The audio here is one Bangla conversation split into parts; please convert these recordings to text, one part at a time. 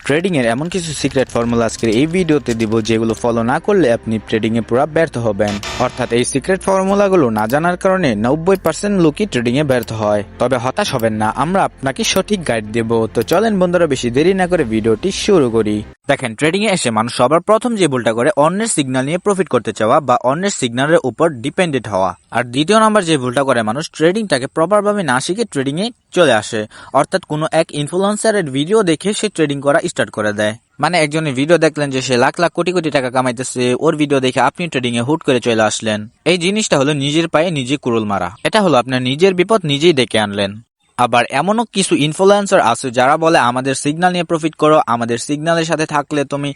ট্রেডিং এর এমন কিছু সিক্রেট ফর্মুলা আজকের এই ভিডিওতে দিব যেগুলো ফলো না করলে আপনি ট্রেডিং এ পুরো ব্যর্থ হবেন। অর্থাৎ এই সিক্রেট ফর্মুলাগুলো না জানার কারণে 90% লোকই ট্রেডিং এ ব্যর্থ হয়। তবে হতাশ হবেন না, আমরা আপনাকে সঠিক গাইড দেব। তো চলেন বন্ধুরা, বেশি দেরি না করে ভিডিওটি শুরু করি। দেখেন, ট্রেডিং এ এসে মানুষ সবার প্রথম যে ভুলটা করে অন্যের সিগন্যাল নিয়ে প্রফিট করতে চাওয়া বা অন্যের সিগন্যালের উপর ডিপেন্ডেন্ট হওয়া। আর দ্বিতীয় নাম্বার যে ভুলটা করে মানুষ ট্রেডিংটাকে প্রপার ভাবে না শিখে ট্রেডিং এ চলে আসে। অর্থাৎ কোনো এক ইনফ্লুয়েন্সারের ভিডিও দেখে সে ট্রেডিং করা স্টার্ট করে দেয়। মানে একজনের ভিডিও দেখলেন যে সে লাখ লাখ কোটি কোটি টাকা কামাইতেছে, ওর ভিডিও দেখে আপনি ট্রেডিং এ হুট করে চলে আসলেন। এই জিনিসটা হলো নিজের পায়ে নিজে কুড়ুল মারা। এটা হলো আপনার নিজের বিপদ নিজেই ডেকে আনলেন। আবার এমনও কিছু ইনফ্লুয়েন্সার আছে যারা বলে আমাদের সিগন্যাল নিয়ে প্রফিট করো, আমাদের সিগন্যালের সাথে থাকলে তুমি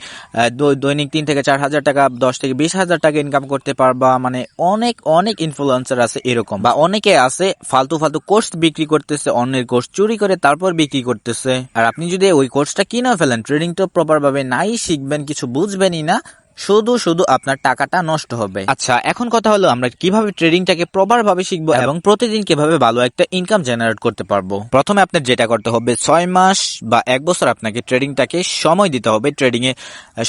দৈনিক 3 থেকে 4 হাজার টাকা, 10 থেকে 20 হাজার টাকা ইনকাম করতে পারবা। মানে অনেক অনেক ইনফ্লুয়েন্সার আছে এরকম, বা অনেকে আছে ফালতু ফালতু কোর্স বিক্রি করতেছে, অন্যের কোর্স চুরি করে তারপর বিক্রি করতেছে। আর আপনি যদি ওই কোর্সটা কিনে ফেলেন, ট্রেডিং তো প্রপার ভাবে নাই শিখবেন, কিছু বুঝবেনই না, শুধু শুধু আপনার টাকাটা নষ্ট হবে। আচ্ছা, এখন কথা হলো আমরা কিভাবে ট্রেডিংটাকে প্রপার ভাবে শিখবো এবং প্রতিদিন কিভাবে ভালো একটা ইনকাম জেনারেট করতে পারবো। প্রথমে আপনার যেটা করতে হবে, 6 মাস বা 1 বছর আপনাকে ট্রেডিংটাকে সময় দিতে হবে। ট্রেডিং এ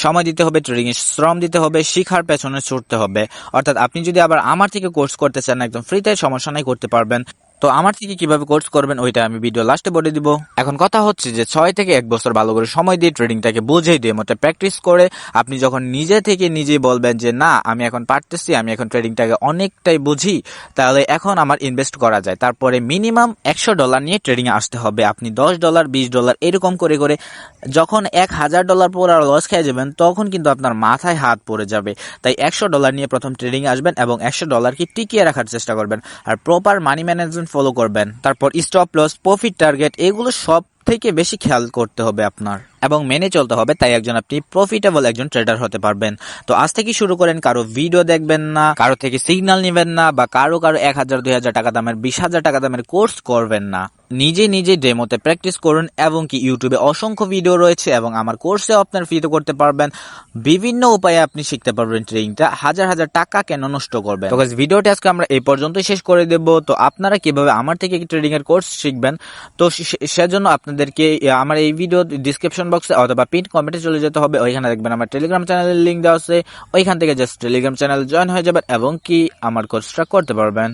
সময় দিতে হবে, ট্রেডিং এ শ্রম দিতে হবে, শিখার পেছনে ছুটতে হবে। অর্থাৎ আপনি যদি আবার আমার থেকে কোর্স করতে চান, একদম ফ্রিতে, সমস্যা নাই, করতে পারবেন। তো আমার থেকে কিভাবে কোর্স করবেন ওইটা আমি ভিডিও লাস্টে বলে দিব। এখন কথা হচ্ছে যে 6 থেকে 1 বছর ভালো করে সময় দিয়ে ট্রেডিংটাকে বুঝিয়ে দিয়ে মতো প্র্যাকটিস করে আপনি যখন নিজে থেকে নিজেই বলবেন যে না, আমি এখন পারতেছি, আমি এখন ট্রেডিংটাকে অনেকটাই বুঝি, তাহলে এখন আমার ইনভেস্ট করা যায়। তারপরে মিনিমাম $100 নিয়ে ট্রেডিং এ আসতে হবে। আপনি $10, $20 এরকম করে করে যখন $1000 পুরো লস খেয়ে যাবেন, তখন কিন্তু আপনার মাথায় হাত পড়ে যাবে। তাই $100 নিয়ে প্রথম ট্রেডিং এ আসবেন এবং $100 কি টিকিয়ে রাখার চেষ্টা করবেন। আর প্রপার মানি ম্যানেজমেন্ট ফলো করবেন। তারপর স্টপ লস, প্রফিট টার্গেট, এগুলো সব থেকে বেশি খেয়াল করতে হবে আপনার এবং মেনে চলতে হবে। তাই আপনি প্রফিটেবল একজন ট্রেডার হতে পারবেন। তো আজ থেকে শুরু করেন, কারো ভিডিও দেখবেন না, কারো থেকে সিগন্যাল নেবেন না, বা কারো 1000 2000 টাকা দামের, 20,000 টাকা দামের কোর্স করবেন না। নিজে নিজে ডেমোতে প্র্যাকটিস করুন এবং কি ইউটিউবে অসংখ্য ভিডিও রয়েছে এবং আমার কোর্সে আপনার ফ্রিতে করতে পারবেন। বিভিন্ন উপায়ে আপনি শিখতে পারবেন ট্রেডিংটা। হাজার হাজার টাকা কেন নষ্ট করবেন। তো গাইস, ভিডিওটা আজকে আমরা এই পর্যন্তই শেষ করে দেব। তো আপনারা কিভাবে আমার থেকে ট্রেডিং এর কোর্স শিখবেন, তো সেজন্য আপনাদেরকে আমার এই ভিডিও ডিসক্রিপশন বক্সে অথবা পিন কমেন্টে চলে যেতে হবে। ওইখানে দেখবেন আমার টেলিগ্রাম চ্যানেলের লিংক দেওয়া আছে। ওইখান থেকে জাস্ট টেলিগ্রাম চ্যানেল জয়েন হয়ে যাবেন এবং কি আমার কোর্সটা করতে পারবেন।